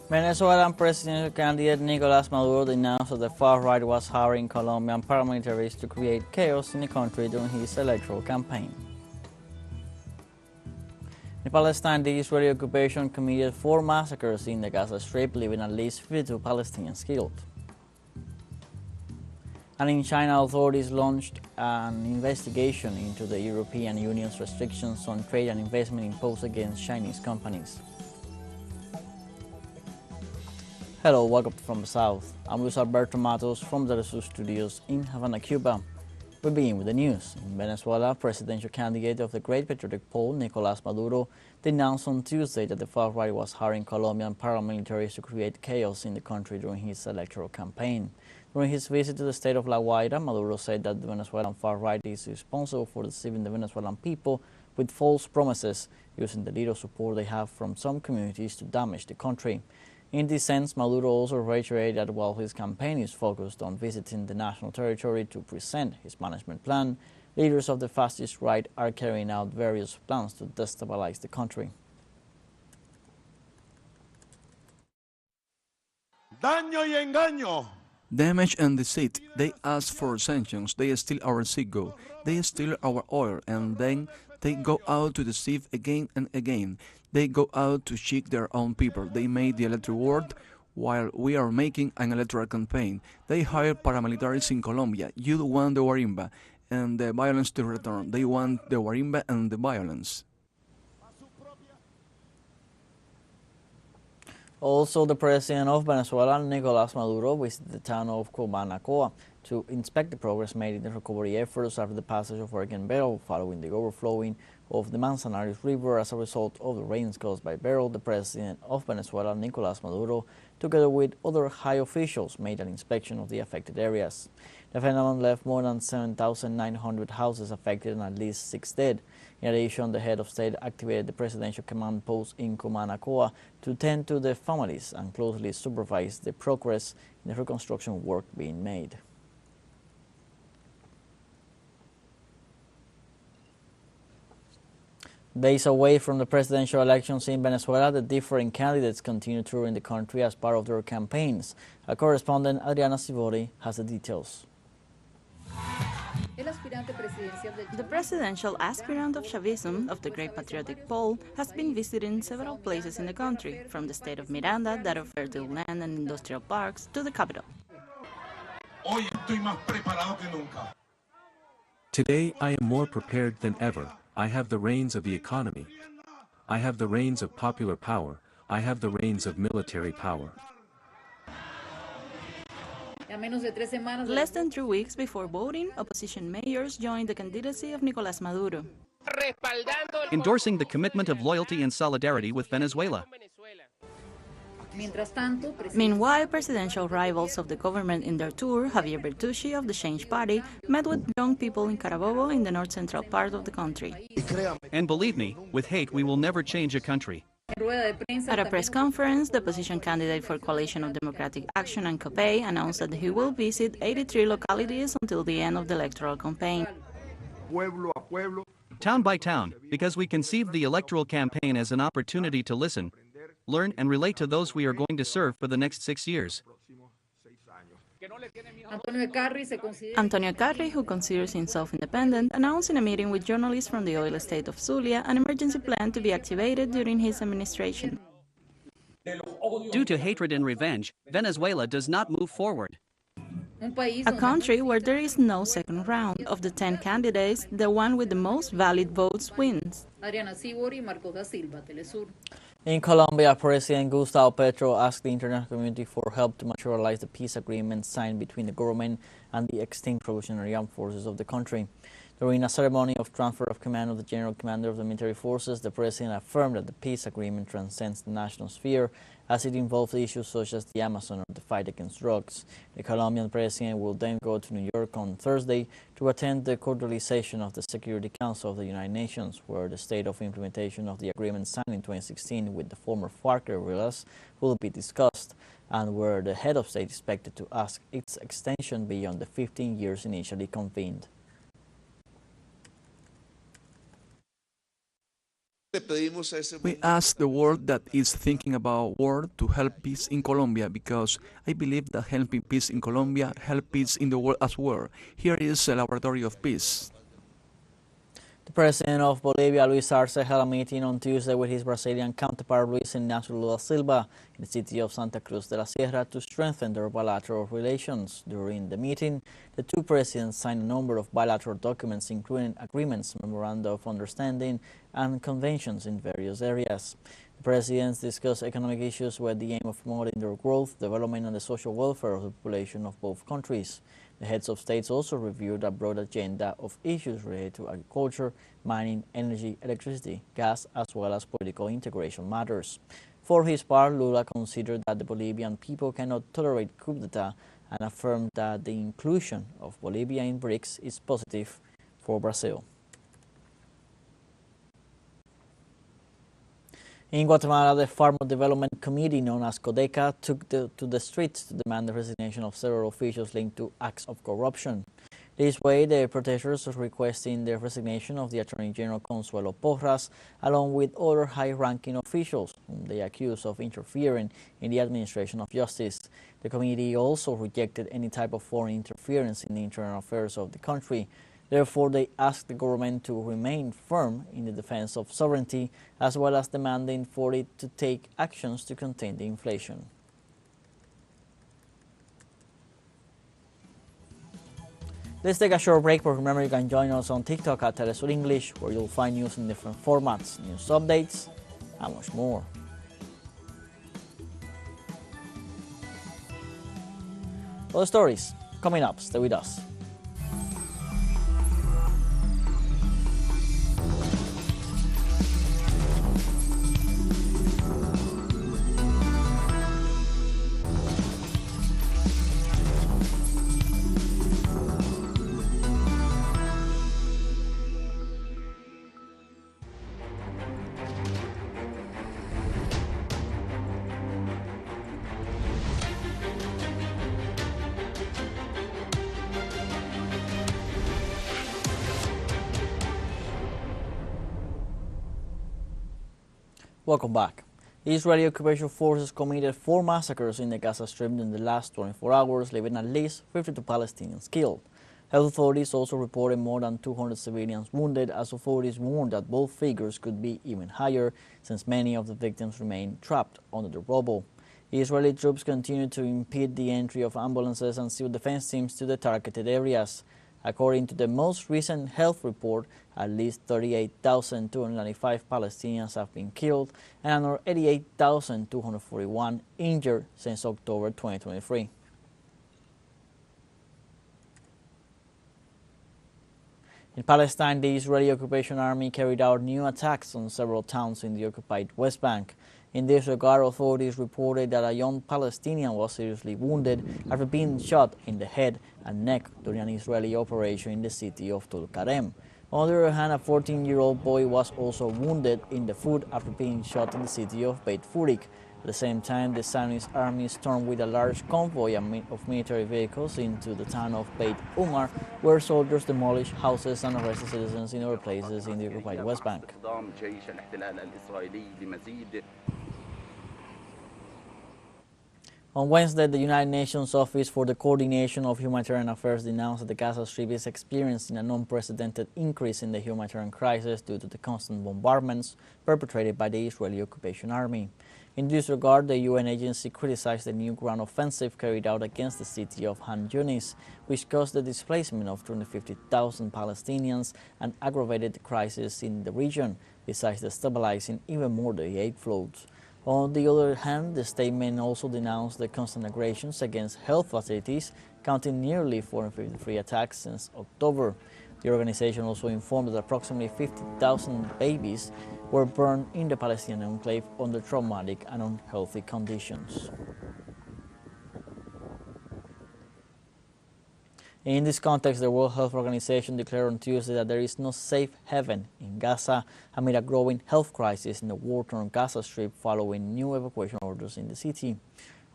Venezuelan presidential candidate Nicolás Maduro denounced that the far-right was hiring Colombian paramilitaries to create chaos in the country during his electoral campaign. In Palestine, the Israeli occupation committed 4 massacres in the Gaza Strip, leaving at least 52 Palestinians killed. And in China, authorities launched an investigation into the European Union's restrictions on trade and investment imposed against Chinese companies. Hello, welcome from the South. I'm Luis Alberto Matos from the teleSUR studios in Havana, Cuba. We begin with the news. In Venezuela, presidential candidate of the Great Patriotic Poll, Nicolás Maduro, denounced on Tuesday that the far-right was hiring Colombian paramilitaries to create chaos in the country during his electoral campaign. During his visit to the state of La Guaira, Maduro said that the Venezuelan far-right is responsible for deceiving the Venezuelan people with false promises, using the little support they have from some communities to damage the country. In this sense, Maduro also reiterated that while his campaign is focused on visiting the national territory to present his management plan, leaders of the fascist right are carrying out various plans to destabilize the country. Daño y engaño. Damage and deceit. They ask for sanctions, they steal our seagull, they steal our oil, and then they go out to deceive again and again. They go out to cheat their own people. They made the electoral world while we are making an electoral campaign. They hire paramilitaries in Colombia. You want the guarimba and the violence to return. They want the guarimba and the violence. Also, the president of Venezuela, Nicolás Maduro, visited the town of Comanacoa to inspect the progress made in the recovery efforts after the passage of Hurricane Beryl, following the overflowing of the Manzanares River as a result of the rains caused by Beryl. The president of Venezuela, Nicolás Maduro, together with other high officials, made an inspection of the affected areas. The phenomenon left more than 7,900 houses affected and at least 6 dead. In addition, the head of state activated the presidential command post in Comanacoa to tend to the families and closely supervise the progress in the reconstruction work being made. Days away from the presidential elections in Venezuela, the different candidates continue touring the country as part of their campaigns. Our correspondent Adriana Sivori has the details. The presidential aspirant of Chavism of the Great Patriotic Poll has been visiting several places in the country, from the state of Miranda, that of fertile land and industrial parks, to the capital. Today I am more prepared than ever. I have the reins of the economy. I have the reins of popular power. I have the reins of military power. Less than 3 weeks before voting, opposition mayors joined the candidacy of Nicolás Maduro, endorsing the commitment of loyalty and solidarity with Venezuela. Meanwhile, presidential rivals of the government in their tour, Javier Bertucci of the Change Party, met with young people in Carabobo in the north-central part of the country. And believe me, with hate we will never change a country. At a press conference, the opposition candidate for Coalition of Democratic Action and COPEI announced that he will visit 83 localities until the end of the electoral campaign. Town by town, because we conceived the electoral campaign as an opportunity to listen, learn and relate to those we are going to serve for the next 6 years. Antonio Carri, who considers himself independent, announced in a meeting with journalists from the oil state of Zulia an emergency plan to be activated during his administration. Due to hatred and revenge, Venezuela does not move forward. A country where there is no second round. Of the 10 candidates, the one with the most valid votes wins. In Colombia, President Gustavo Petro asked the international community for help to materialize the peace agreement signed between the government and the extinct Revolutionary Armed Forces of the country. During a ceremony of transfer of command of the General Commander of the Military Forces, the President affirmed that the peace agreement transcends the national sphere as it involves issues such as the Amazon or the fight against drugs. The Colombian President will then go to New York on Thursday to attend the quarterly session of the Security Council of the United Nations, where the state of implementation of the agreement signed in 2016 with the former FARC guerrillas will be discussed, and where the head of state is expected to ask its extension beyond the 15 years initially convened. We ask the world that is thinking about war to help peace in Colombia, because I believe that helping peace in Colombia help peace in the world as well. Here is a laboratory of peace. The president of Bolivia, Luis Arce, held a meeting on Tuesday with his Brazilian counterpart, Luis Ignacio Lula da Silva, in the city of Santa Cruz de la Sierra to strengthen their bilateral relations. During the meeting, the two presidents signed a number of bilateral documents, including agreements, memoranda of understanding, and conventions in various areas. The presidents discussed economic issues with the aim of promoting their growth, development, and the social welfare of the population of both countries. The heads of states also reviewed a broad agenda of issues related to agriculture, mining, energy, electricity, gas, as well as political integration matters. For his part, Lula considered that the Bolivian people cannot tolerate coup d'etat and affirmed that the inclusion of Bolivia in BRICS is positive for Brazil. In Guatemala, the Farmer Development Committee, known as CODECA, took to the streets to demand the resignation of several officials linked to acts of corruption. This way, the protesters are requesting the resignation of the Attorney General Consuelo Porras, along with other high-ranking officials whom they accuse of interfering in the administration of justice. The committee also rejected any type of foreign interference in the internal affairs of the country. Therefore, they asked the government to remain firm in the defense of sovereignty, as well as demanding for it to take actions to contain the inflation. Let's take a short break, but remember you can join us on TikTok at teleSUR English, where you'll find news in different formats, news updates, and much more. Other stories coming up. Stay with us. Welcome back. Israeli occupation forces committed 4 massacres in the Gaza Strip in the last 24 hours, leaving at least 52 Palestinians killed. Health authorities also reported more than 200 civilians wounded, as authorities warned that both figures could be even higher, since many of the victims remain trapped under the rubble. Israeli troops continue to impede the entry of ambulances and civil defense teams to the targeted areas. According to the most recent health report, at least 38,295 Palestinians have been killed and another 88,241 injured since October 2023. In Palestine, the Israeli occupation army carried out new attacks on several towns in the occupied West Bank. In this regard, authorities reported that a young Palestinian was seriously wounded after being shot in the head and neck during an Israeli operation in the city of Tulkarem. On the other hand, a 14-year-old boy was also wounded in the foot after being shot in the city of Beit Furik. At the same time, the Zionist army stormed with a large convoy of military vehicles into the town of Beit Umar, where soldiers demolished houses and arrested citizens in other places in the occupied West Bank. On Wednesday, the United Nations Office for the Coordination of Humanitarian Affairs denounced that the Gaza Strip is experiencing an unprecedented increase in the humanitarian crisis due to the constant bombardments perpetrated by the Israeli occupation army. In this regard, the UN agency criticized the new ground offensive carried out against the city of Han Yunis, which caused the displacement of 250,000 Palestinians and aggravated the crisis in the region, besides destabilizing even more the aid flows. On the other hand, the statement also denounced the constant aggressions against health facilities, counting nearly 453 attacks since October. The organization also informed that approximately 50,000 babies were born in the Palestinian enclave under traumatic and unhealthy conditions. In this context, the World Health Organization declared on Tuesday that there is no safe haven in Gaza amid a growing health crisis in the war-torn Gaza Strip following new evacuation orders in the city.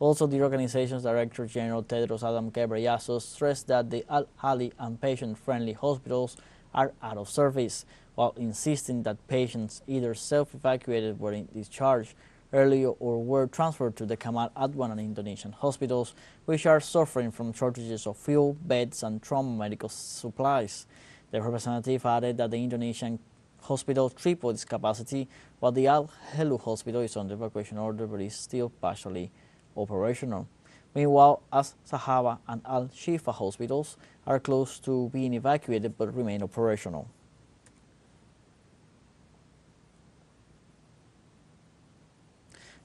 Also, the organization's Director General Tedros Adhanom Ghebreyesus stressed that the Al-Ahli and patient-friendly hospitals are out of service. while insisting that patients either self-evacuated were discharged early or were transferred to the Kamal Adwan and Indonesian hospitals, which are suffering from shortages of fuel, beds, and trauma medical supplies. The representative added that the Indonesian hospital tripled its capacity, while the Al Helu hospital is under evacuation order but is still partially operational. Meanwhile, As Sahaba and Al Shifa hospitals are close to being evacuated but remain operational.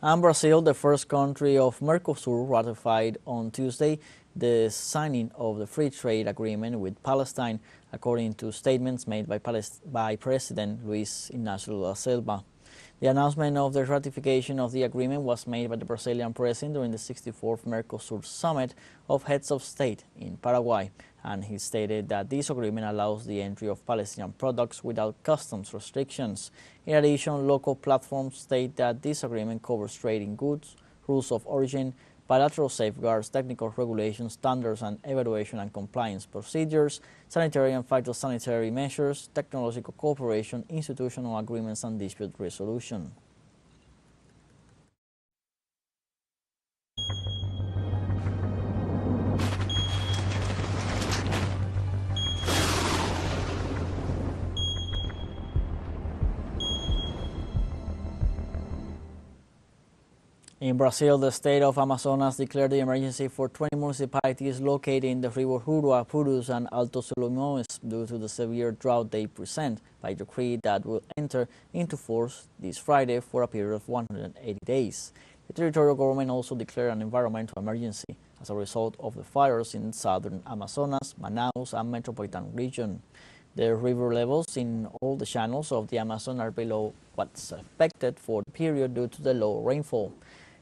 And Brazil, the first country of Mercosur, ratified on Tuesday the signing of the free trade agreement with Palestine, according to statements made by President Luiz Inácio Lula da Silva. The announcement of the ratification of the agreement was made by the Brazilian president during the 64th Mercosur Summit of Heads of State in Paraguay, and he stated that this agreement allows the entry of Palestinian products without customs restrictions. In addition, local platforms state that this agreement covers trade in goods, rules of origin, bilateral safeguards, technical regulations, standards and evaluation and compliance procedures, sanitary and phytosanitary measures, technological cooperation, institutional agreements and dispute resolution. In Brazil, the state of Amazonas declared the emergency for 20 municipalities located in the Rio Jurua, Purus, and Alto Solimões due to the severe drought they present, by decree that will enter into force this Friday for a period of 180 days. The territorial government also declared an environmental emergency as a result of the fires in southern Amazonas, Manaus, and metropolitan region. The river levels in all the channels of the Amazon are below what's expected for the period due to the low rainfall.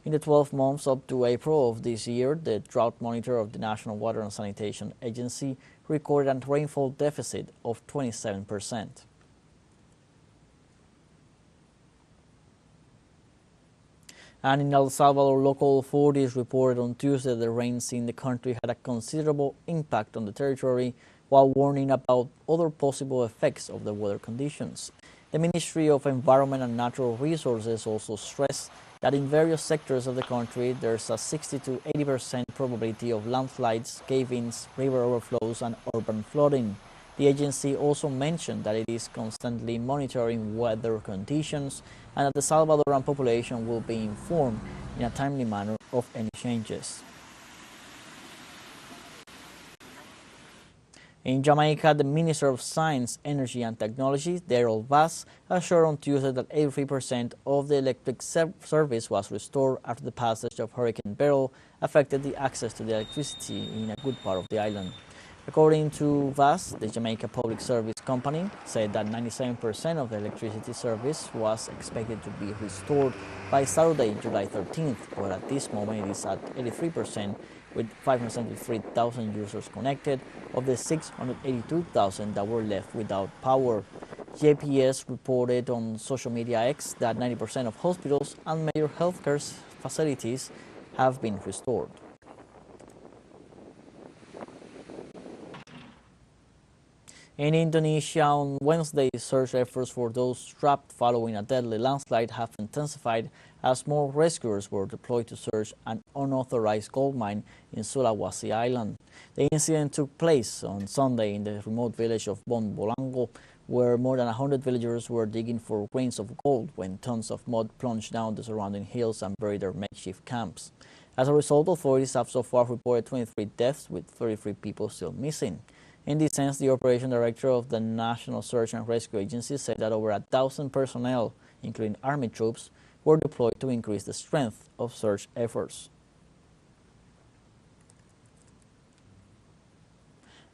In the 12 months up to April of this year, the drought monitor of the National Water and Sanitation Agency recorded a rainfall deficit of 27%. And in El Salvador, local authorities reported on Tuesday that the rains in the country had a considerable impact on the territory, while warning about other possible effects of the weather conditions. The Ministry of Environment and Natural Resources also stressed that in various sectors of the country there's a 60 to 80% probability of landslides, cave-ins, river overflows, and urban flooding. The agency also mentioned that it is constantly monitoring weather conditions and that the Salvadoran population will be informed in a timely manner of any changes. In Jamaica, the Minister of Science, Energy and Technology, Daryl Vass, assured on Tuesday that 83% of the electric service was restored after the passage of Hurricane Beryl affected the access to the electricity in a good part of the island. According to Vass, the Jamaica Public Service Company said that 97% of the electricity service was expected to be restored by Saturday, July 13th, but at this moment it is at 83%, with 573,000 users connected of the 682,000 that were left without power. JPS reported on social media X that 90% of hospitals and major healthcare facilities have been restored. In Indonesia, on Wednesday, search efforts for those trapped following a deadly landslide have intensified as more rescuers were deployed to search an unauthorized gold mine in Sulawesi Island. The incident took place on Sunday in the remote village of Bon Bolango, where more than 100 villagers were digging for grains of gold when tons of mud plunged down the surrounding hills and buried their makeshift camps. As a result, authorities have so far reported 23 deaths, with 33 people still missing. In this sense, the operation director of the National Search and Rescue Agency said that over 1,000 personnel, including army troops, were deployed to increase the strength of search efforts.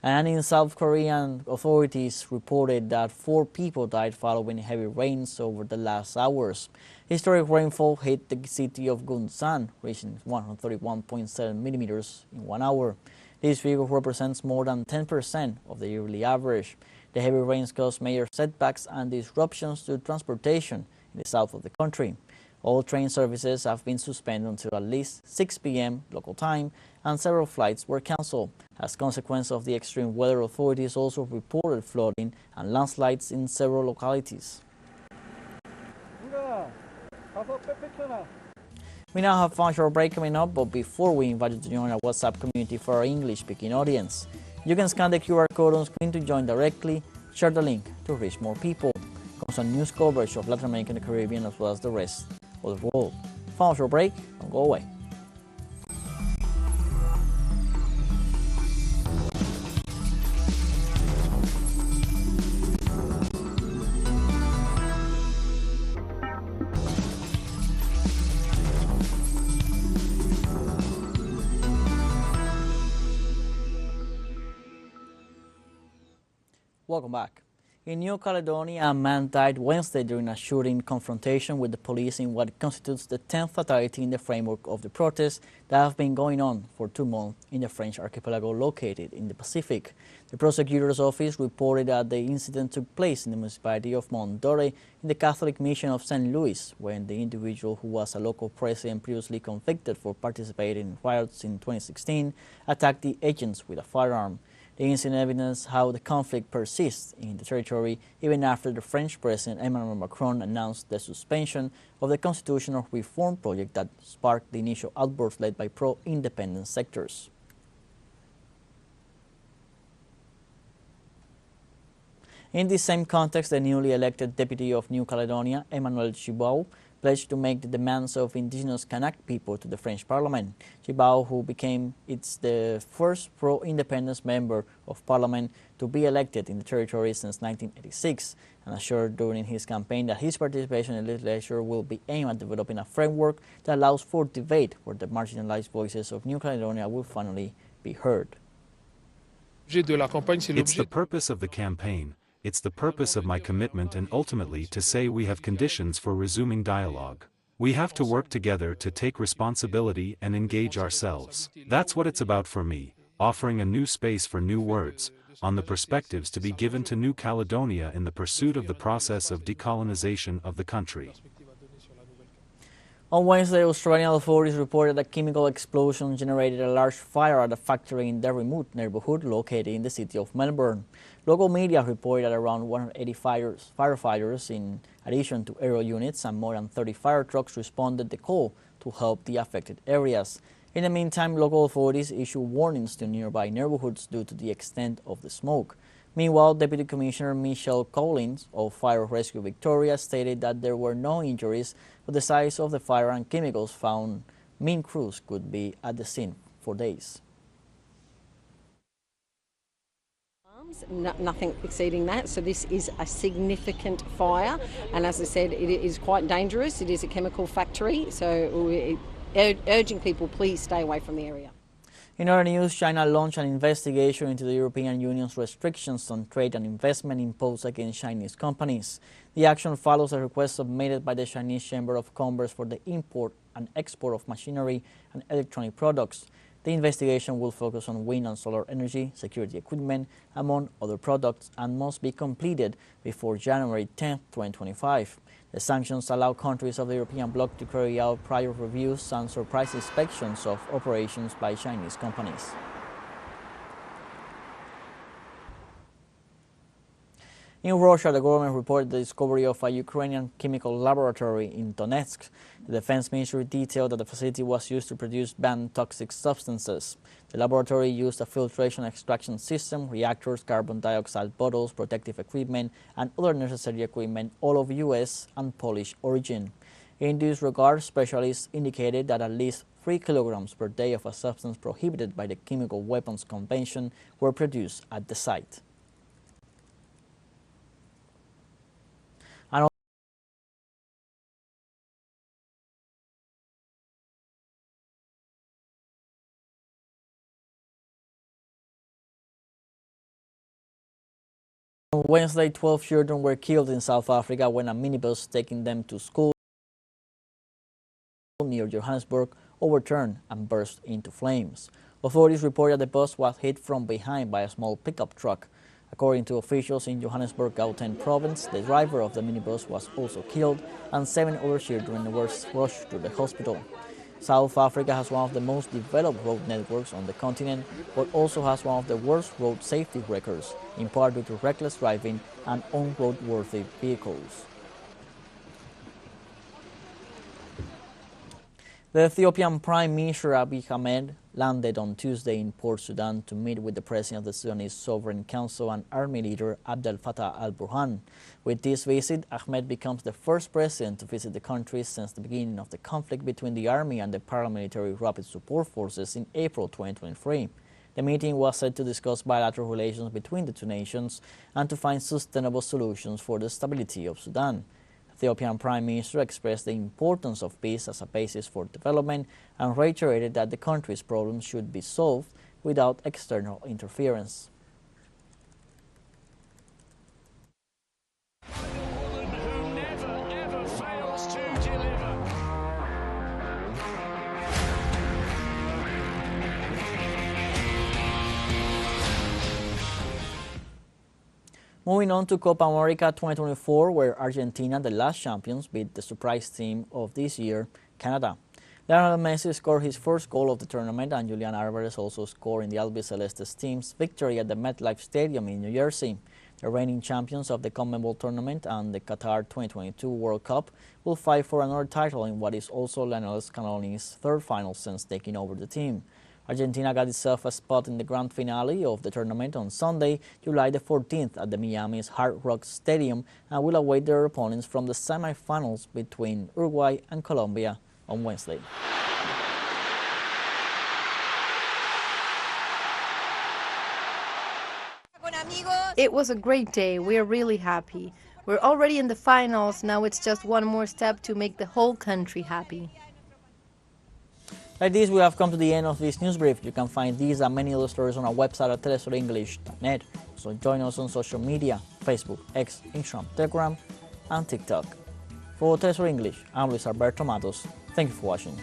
And in South Korea, authorities reported that 4 people died following heavy rains over the last hours. Historic rainfall hit the city of Gunsan, reaching 131.7 millimeters in 1 hour. This figure represents more than 10% of the yearly average. The heavy rains caused major setbacks and disruptions to transportation in the south of the country. All train services have been suspended until at least 6 p.m. local time, and several flights were cancelled. As a consequence of the extreme weather, authorities also reported flooding and landslides in several localities. We now have a fun short break coming up, but before we invite you to join our WhatsApp community for our English-speaking audience, you can scan the QR code on screen to join directly, share the link to reach more people. Constant news coverage of Latin America and the Caribbean as well as the rest of the world. Fun short break, don't go away. Welcome back. In New Caledonia, a man died Wednesday during a shooting confrontation with the police in what constitutes the 10th fatality in the framework of the protests that have been going on for 2 months in the French archipelago located in the Pacific. The prosecutor's office reported that the incident took place in the municipality of Mont-Dore in the Catholic Mission of St. Louis, when the individual, who was a local president previously convicted for participating in riots in 2016, attacked the agents with a firearm. The incident evidenced how the conflict persists in the territory even after the French President Emmanuel Macron announced the suspension of the constitutional reform project that sparked the initial outburst led by pro-independence sectors. In this same context, the newly elected deputy of New Caledonia, Emmanuel Chibau, pledged to make the demands of indigenous Kanak people to the French Parliament. Chibau, who became the first pro-independence member of Parliament to be elected in the territory since 1986, and assured during his campaign that his participation in the legislature will be aimed at developing a framework that allows for debate where the marginalized voices of New Caledonia will finally be heard. It's the purpose of the campaign. It's the purpose of my commitment, and ultimately to say we have conditions for resuming dialogue. We have to work together to take responsibility and engage ourselves. That's what it's about for me, offering a new space for new words, on the perspectives to be given to New Caledonia in the pursuit of the process of decolonization of the country. On Wednesday, Australian authorities reported a chemical explosion generated a large fire at a factory in the remote neighborhood located in the city of Melbourne. Local media reported that around 180 firefighters, in addition to aerial units, and more than 30 fire trucks responded to the call to help the affected areas. In the meantime, local authorities issued warnings to nearby neighborhoods due to the extent of the smoke. Meanwhile, Deputy Commissioner Michelle Collins of Fire Rescue Victoria stated that there were no injuries, but the size of the fire and chemicals found mean crews could be at the scene for days. Nothing exceeding that, so this is a significant fire, and as I said, it is quite dangerous. It is a chemical factory, so we're urging people, please stay away from the area. In other news, China launched an investigation into the European Union's restrictions on trade and investment imposed against Chinese companies. The action follows a request submitted by the Chinese Chamber of Commerce for the import and export of machinery and electronic products. The investigation will focus on wind and solar energy, security equipment, among other products, and must be completed before January 10, 2025. The sanctions allow countries of the European bloc to carry out prior reviews and surprise inspections of operations by Chinese companies. In Russia, the government reported the discovery of a Ukrainian chemical laboratory in Donetsk. The Defense Ministry detailed that the facility was used to produce banned toxic substances. The laboratory used a filtration extraction system, reactors, carbon dioxide bottles, protective equipment, and other necessary equipment, all of U.S. and Polish origin. In this regard, specialists indicated that at least 3 kilograms per day of a substance prohibited by the Chemical Weapons Convention were produced at the site. On Wednesday, 12 children were killed in South Africa when a minibus taking them to school near Johannesburg overturned and burst into flames. Authorities reported the bus was hit from behind by a small pickup truck. According to officials in Johannesburg, Gauteng province, the driver of the minibus was also killed and 7 other children were rushed to the hospital. South Africa has one of the most developed road networks on the continent, but also has one of the worst road safety records, in part due to reckless driving and unroadworthy vehicles. The Ethiopian Prime Minister Abiy Ahmed landed on Tuesday in Port Sudan to meet with the President of the Sudanese Sovereign Council and Army leader Abdel Fattah al-Burhan. With this visit, Ahmed becomes the first president to visit the country since the beginning of the conflict between the army and the paramilitary rapid support forces in April 2023. The meeting was set to discuss bilateral relations between the two nations and to find sustainable solutions for the stability of Sudan. The Ethiopian Prime Minister expressed the importance of peace as a basis for development and reiterated that the country's problems should be solved without external interference. Moving on to Copa America 2024, where Argentina, the last champions, beat the surprise team of this year, Canada. Lionel Messi scored his first goal of the tournament, and Julian Alvarez also scored in the Albicelestes team's victory at the MetLife Stadium in New Jersey. The reigning champions of the CONMEBOL tournament and the Qatar 2022 World Cup will fight for another title in what is also Lionel Scaloni's third final since taking over the team. Argentina got itself a spot in the grand finale of the tournament on Sunday, July the 14th at the Miami's Hard Rock Stadium, and will await their opponents from the semifinals between Uruguay and Colombia on Wednesday. It was a great day. We are really happy. We're already in the finals. Now it's just one more step to make the whole country happy. Like this, we have come to the end of this news brief. You can find these and many other stories on our website at telesurenglish.net. So join us on social media, Facebook, X, Instagram, Telegram, and TikTok. For TeleSUR English, I'm Luis Alberto Matos. Thank you for watching.